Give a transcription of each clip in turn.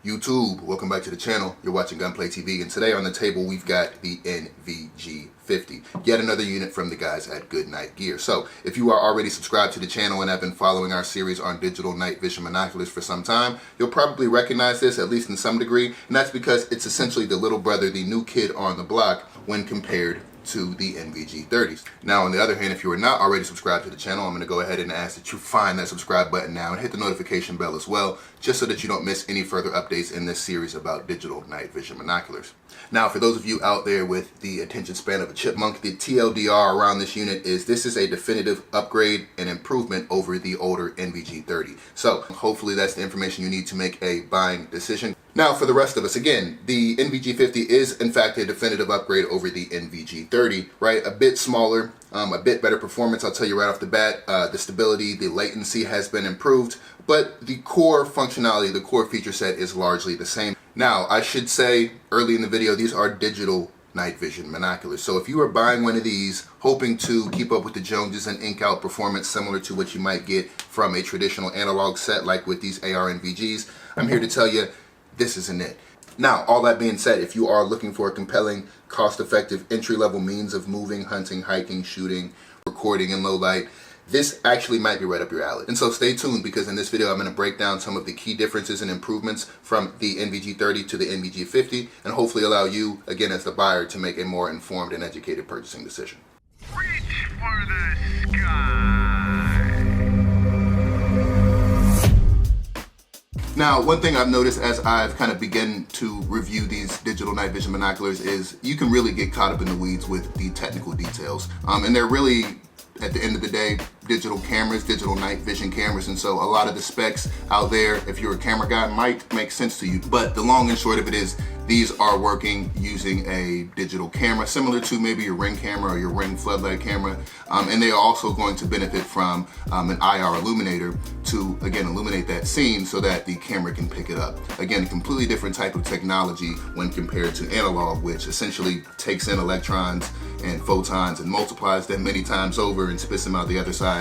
YouTube, welcome back to the channel. You're watching Gunplay TV, and today on the table we've got the NVG50, yet another unit from the guys at Goodnight Gear. So if you are already subscribed to the channel and have been following our series on digital night vision binoculars for some time, you'll probably recognize this, at least in some degree, and that's because it's essentially the little brother, the new kid on the block when compared to the NVG30s. Now, on the other hand, if you are not already subscribed to the channel, I'm going to go ahead and ask that you find that subscribe button now and hit the notification bell as well, just so that you don't miss any further updates in this series about digital night vision binoculars. Now, for those of you out there with the attention span of a chipmunk, the TLDR around this unit is this is a definitive upgrade and improvement over the older NVG30. So hopefully that's the information you need to make a buying decision. Now, for the rest of us, again, the NVG50 is in fact a definitive upgrade over the NVG30, right? A bit smaller, a bit better performance. I'll tell you right off the bat, the stability, the latency has been improved, but the core functionality, the core feature set is largely the same. Now, I should say early in the video, these are digital night vision binoculars. So if you are buying one of these, hoping to keep up with the Joneses and ink out performance similar to what you might get from a traditional analog set like with these AR NVGs, I'm here to tell you, this isn't it. Now, all that being said, if you are looking for a compelling, cost-effective, entry-level means of moving, hunting, hiking, shooting, recording in low light, this actually might be right up your alley. And so stay tuned, because in this video I'm going to break down some of the key differences and improvements from the NVG30 to the NVG50 and hopefully allow you, again as the buyer, to make a more informed and educated purchasing decision. Reach for the sky. Now, one thing I've noticed as I've kind of begun to review these digital night vision binoculars is you can really get caught up in the weeds with the technical details. And they're really, at the end of the day, digital cameras, digital night vision cameras, and so a lot of the specs out there, if you're a camera guy, might make sense to you. But the long and short of it is, these are working using a digital camera, similar to maybe your Ring camera or your Ring floodlight camera, and they are also going to benefit from an IR illuminator to, again, illuminate that scene so that the camera can pick it up. Again, a completely different type of technology when compared to analog, which essentially takes in electrons and photons and multiplies them many times over and spits them out the other side.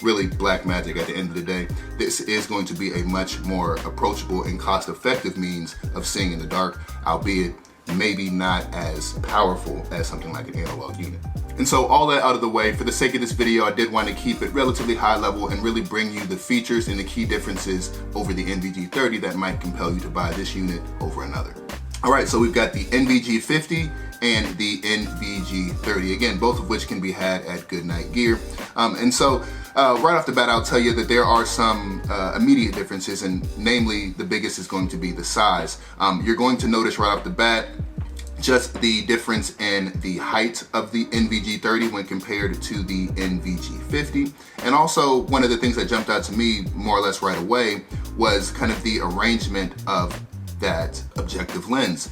Really black magic at the end of the day. This is going to be a much more approachable and cost-effective means of seeing in the dark, albeit maybe not as powerful as something like an analog unit. And so all that out of the way, for the sake of this video, I did want to keep it relatively high level and really bring you the features and the key differences over the NVG30 that might compel you to buy this unit over another. All right, so we've got the NVG50 and the NVG30, again, both of which can be had at Goodnight Gear. Right off the bat, I'll tell you that there are some immediate differences, and namely, the biggest is going to be the size. You're going to notice right off the bat just the difference in the height of the NVG30 when compared to the NVG50. And also, one of the things that jumped out to me more or less right away was kind of the arrangement of that objective lens.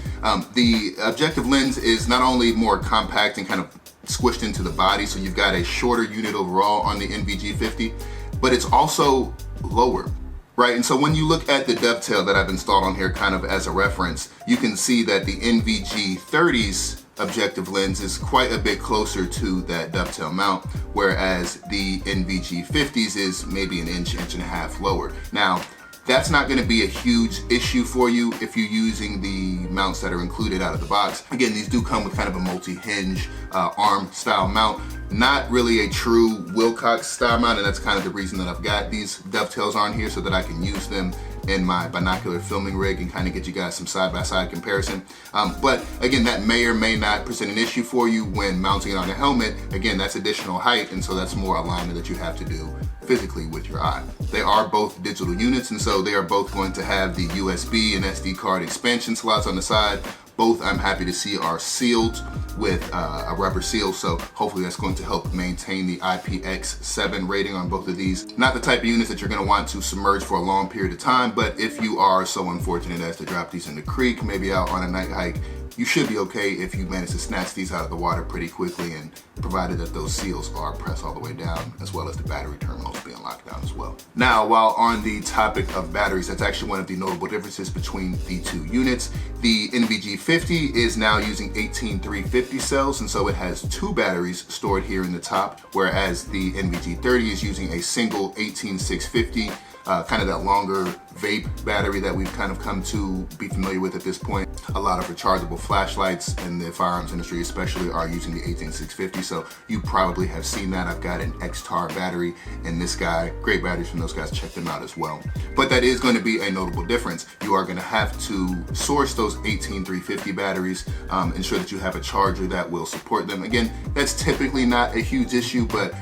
The objective lens is not only more compact and kind of squished into the body, so you've got a shorter unit overall on the NVG50, but it's also lower, right? And so when you look at the dovetail that I've installed on here kind of as a reference, you can see that the NVG30's objective lens is quite a bit closer to that dovetail mount, whereas the NVG50's is maybe an inch, inch and a half lower. Now, that's not going to be a huge issue for you if you're using the mounts that are included out of the box. Again, these do come with kind of a multi-hinge arm style mount. Not really a true Wilcox style mount, and that's kind of the reason that I've got these dovetails on here, so that I can use them in my binocular filming rig and kind of get you guys some side-by-side comparison. But again, that may or may not present an issue for you when mounting it on a helmet. Again, that's additional height, and so that's more alignment that you have to do physically with your eye. They are both digital units, and so they are both going to have the USB and SD card expansion slots on the side. Both, I'm happy to see, are sealed with a rubber seal, so hopefully that's going to help maintain the IPX7 rating on both of these. Not the type of units that you're going to want to submerge for a long period of time, but if you are so unfortunate as to drop these in the creek, maybe out on a night hike, you should be okay if you manage to snatch these out of the water pretty quickly, and provided that those seals are pressed all the way down, as well as the battery terminals being locked down as well. Now, while on the topic of batteries, that's actually one of the notable differences between the two units. The NVG50 is now using 18350 cells, and so it has two batteries stored here in the top, whereas the NVG30 is using a single 18650 kind of that longer vape battery that we've kind of come to be familiar with at this point. A lot of rechargeable flashlights in the firearms industry especially are using the 18650, so you probably have seen that. I've got an XTAR battery in this guy. Great batteries from those guys, check them out as well. But that is going to be a notable difference. You are going to have to source those 18350 batteries, ensure that you have a charger that will support them. Again, that's typically not a huge issue, but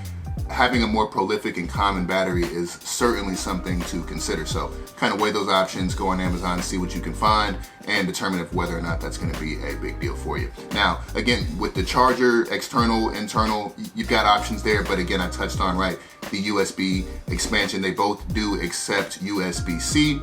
having a more prolific and common battery is certainly something to consider. So kind of weigh those options, go on Amazon, see what you can find, and determine if whether or not that's going to be a big deal for you. Now, again, with the charger, external, internal, you've got options there, but again, I touched on, right, the USB expansion, they both do accept USB-C.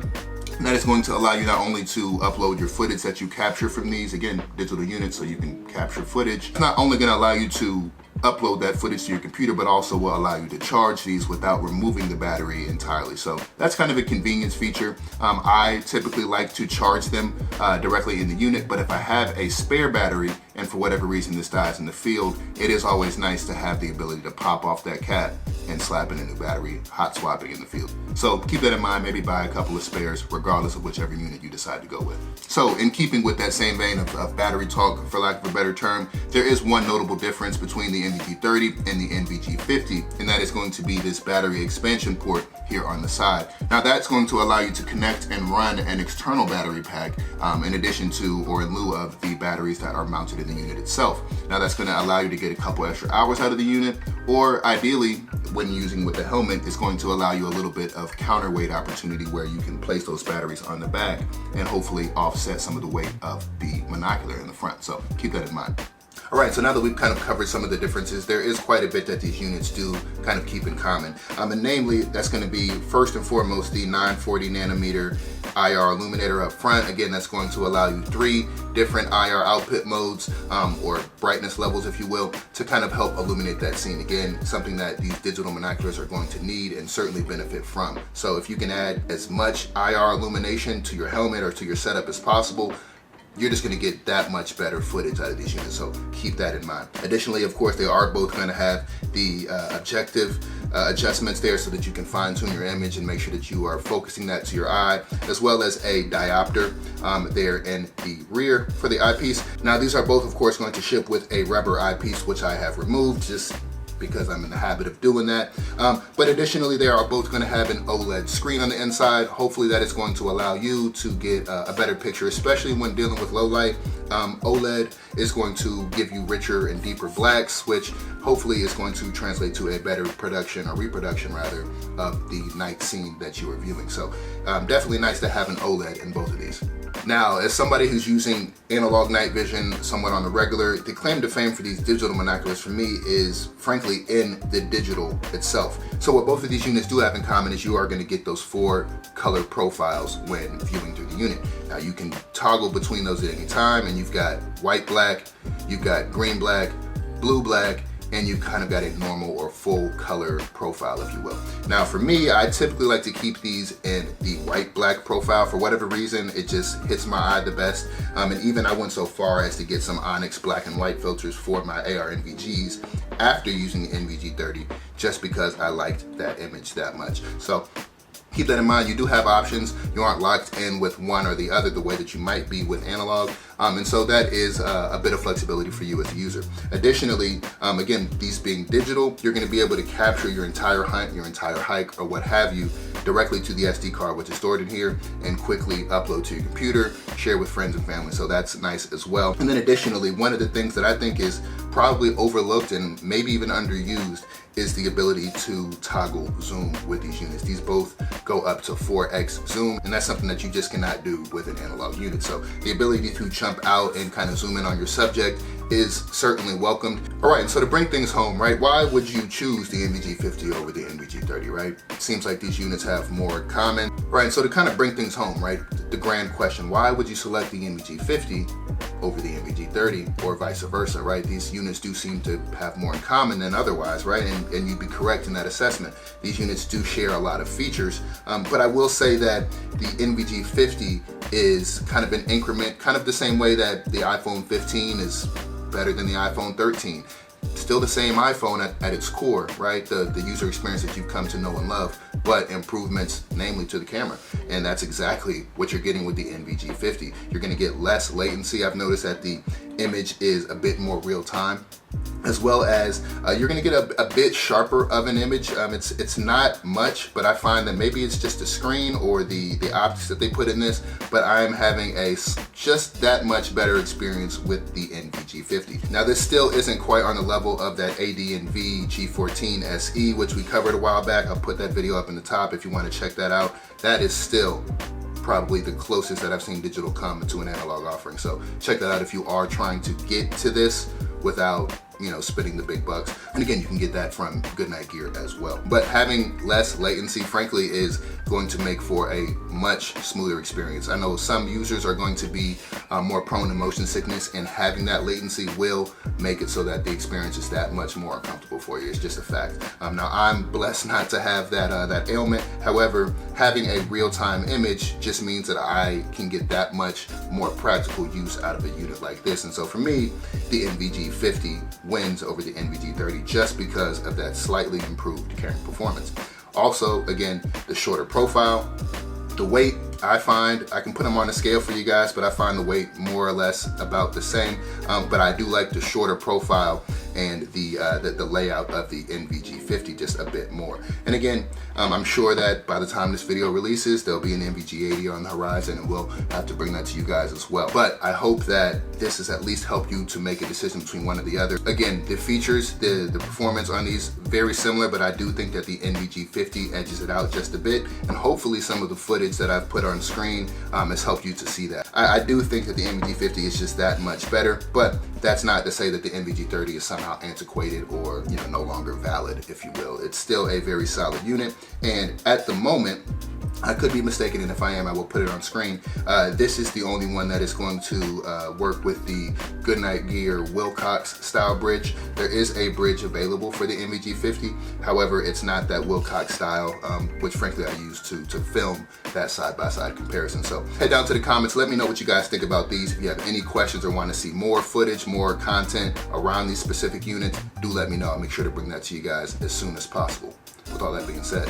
And that is going to allow you not only to upload your footage that you capture from these, again, digital units, so you can capture footage. It's not only going to allow you to upload that footage to your computer, but also will allow you to charge these without removing the battery entirely. So that's kind of a convenience feature. I typically like to charge them directly in the unit, but if I have a spare battery and for whatever reason this dies in the field, it is always nice to have the ability to pop off that cap and slap in a new battery, hot swapping in the field. So keep that in mind, maybe buy a couple of spares regardless of whichever unit you decide to go with. So in keeping with that same vein of battery talk, for lack of a better term, there is one notable difference between the NVG30 and the NVG50, and that is going to be this battery expansion port here on the side. Now that's going to allow you to connect and run an external battery pack in addition to or in lieu of the batteries that are mounted in the unit itself. Now that's going to allow you to get a couple extra hours out of the unit, or ideally when using with the helmet, it's going to allow you a little bit of counterweight opportunity where you can place those batteries on the back and hopefully offset some of the weight of the monocular in the front. So keep that in mind. All right, so now that we've kind of covered some of the differences, there is quite a bit that these units do kind of keep in common. And namely, that's going to be first and foremost the 940 nanometer IR illuminator up front. Again, that's going to allow you 3 different IR output modes or brightness levels, if you will, to kind of help illuminate that scene. Again, something that these digital monoculars are going to need and certainly benefit from. So if you can add as much IR illumination to your helmet or to your setup as possible, you're just going to get that much better footage out of these units, so keep that in mind. Additionally, of course, they are both going to have the objective adjustments there so that you can fine-tune your image and make sure that you are focusing that to your eye, as well as a diopter there in the rear for the eyepiece. Now, these are both, of course, going to ship with a rubber eyepiece, which I have removed just because I'm in the habit of doing that. But additionally, they are both going to have an OLED screen on the inside. Hopefully that is going to allow you to get a better picture, especially when dealing with low light. OLED is going to give you richer and deeper blacks, which hopefully is going to translate to a better production or reproduction rather of the night scene that you are viewing. So definitely nice to have an OLED in both of these. Now, as somebody who's using analog night vision somewhat on the regular, the claim to fame for these digital monoculars for me is frankly in the digital itself. So what both of these units do have in common is you are going to get those 4 color profiles when viewing through the unit. Now you can toggle between those at any time, and you've got white black, you've got green black, blue black, and you kind of got a normal or full color profile, if you will. Now for me, I typically like to keep these in the white black profile. For whatever reason, it just hits my eye the best. And even I went so far as to get some Onyx black and white filters for my AR NVGs after using the NVG30, just because I liked that image that much. So keep that in mind. You do have options. You aren't locked in with one or the other the way that you might be with analog. And so that is a bit of flexibility for you as a user. Additionally, again, these being digital, you're going to be able to capture your entire hunt, your entire hike, or what have you directly to the SD card, which is stored in here, and quickly upload to your computer, share with friends and family. So that's nice as well. And then additionally, one of the things that I think is probably overlooked and maybe even underused is the ability to toggle zoom with these units. These both go up to 4x zoom, and that's something that you just cannot do with an analog unit. So the ability to jump out and kind of zoom in on your subject is certainly welcomed. All right, and so to bring things home, right, why would you choose the NVG50 over the NVG30, right? It seems like these units have more in common. Right, and so to kind of bring things home, right, the grand question, why would you select the NVG50 over the NVG30 or vice versa, right? These units do seem to have more in common than otherwise, right? And you'd be correct in that assessment. These units do share a lot of features, but I will say that the NVG50 is kind of an increment, kind of the same way that the iPhone 15 is better than the iPhone 13. still the same iPhone at its core, right? The user experience that you've come to know and love, but improvements, namely to the camera. And that's exactly what you're getting with the NVG50. You're gonna get less latency. I've noticed that the image is a bit more real time, as well as you're gonna get a bit sharper of an image. It's not much, but I find that maybe it's just the screen or the optics that they put in this, but I'm having a just that much better experience with the NVG50. Now this still isn't quite on the level of that NVG14 SE, which we covered a while back. I'll put that video up in the top if you wanna check that out. That is still probably the closest that I've seen digital come to an analog offering. So check that out if you are trying to get to this without, you know, spending the big bucks. And again, you can get that from Goodnight Gear as well. But having less latency, frankly, is going to make for a much smoother experience. I know some users are going to be more prone to motion sickness, and having that latency will make it so that the experience is that much more uncomfortable for you. It's just a fact. Now, I'm blessed not to have that ailment. However, having a real-time image just means that I can get that much more practical use out of a unit like this. And so for me, the NVG50 wins over the NVG30 just because of that slightly improved carrying performance. Also, again, the shorter profile, the weight, I find, I can put them on a scale for you guys, but I find the weight more or less about the same. But I do like the shorter profile and the layout of the NVG50 just a bit more. And again, I'm sure that by the time this video releases, there'll be an NVG80 on the horizon, and we'll have to bring that to you guys as well. But I hope that this has at least helped you to make a decision between one or the other. Again, the features, the performance on these, very similar, but I do think that the NVG50 edges it out just a bit, and hopefully some of the footage that I've put on screen has helped you to see that. I do think that the NVG50 is just that much better, but that's not to say that the NVG30 is somehow antiquated or, you know, no longer valid, if you will. It's still a very solid unit, and at the moment, I could be mistaken, and if I am, I will put it on screen. This is the only one that is going to work with the Goodnight Gear Wilcox style bridge. There is a bridge available for the NVG50. However, it's not that Wilcox style, which frankly I use to film that side-by-side comparison. So head down to the comments, let me know what you guys think about these. If you have any questions or want to see more footage, more content around these specific units, do let me know. I'll make sure to bring that to you guys as soon as possible. With all that being said,